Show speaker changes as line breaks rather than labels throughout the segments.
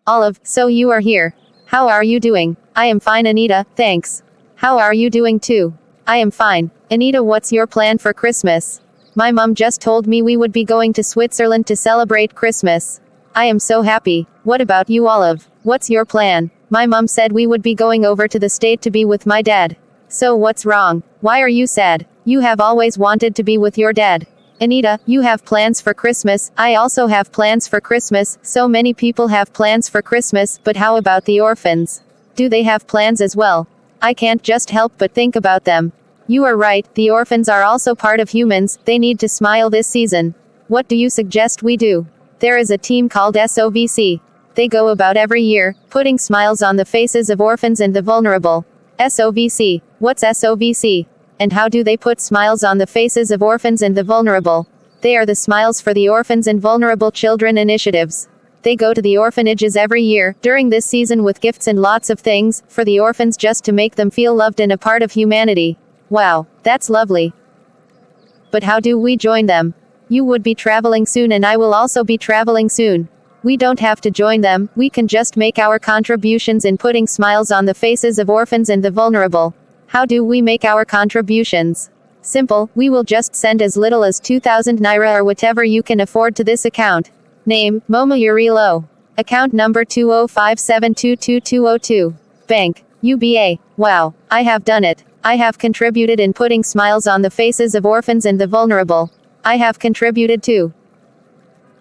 Olive, so you are here. How are you doing? I am fine, Anita, thanks. How are you doing too? I am fine. Anita, what's your plan for Christmas? My mom just told me we would be going to Switzerland to celebrate Christmas. I am so happy. What about you, Olive? What's your plan? My mom said we would be going over to the state to be with my dad. So what's wrong? Why are you sad? You have always wanted to be with your dad. Anita, you have plans for Christmas, I also have plans for Christmas, so many people have plans for Christmas, but how about the orphans? Do they have plans as well? I can't just help but think about them. You are right, the orphans are also part of humans, they need to smile this season. What do you suggest we do? There is a team called SOVC. They go about every year, putting smiles on the faces of orphans and the vulnerable. SOVC. What's SOVC? And how do they put smiles on the faces of orphans and the vulnerable? They are the Smiles for the Orphans and Vulnerable Children initiatives. They go to the orphanages every year, during this season with gifts and lots of things, for the orphans just to make them feel loved and a part of humanity. Wow, that's lovely. But how do we join them? You would be traveling soon and I will also be traveling soon. We don't have to join them, we can just make our contributions in putting smiles on the faces of orphans and the vulnerable. How do we make our contributions? Simple, we will just send as little as 2,000 naira or whatever you can afford to this account. Name, Moma Urilo. Account number 205722202. Bank, UBA. Wow, I have done it. I have contributed in putting smiles on the faces of orphans and the vulnerable. I have contributed too.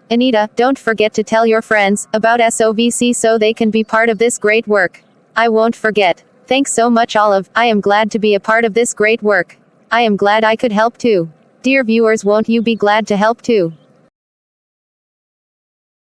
Anita, don't forget to tell your friends about SOVC so they can be part of this great work. I won't forget. Thanks so much, Olive. I am glad to be a part of this great work. I am glad I could help too. Dear viewers, won't you be glad to help too?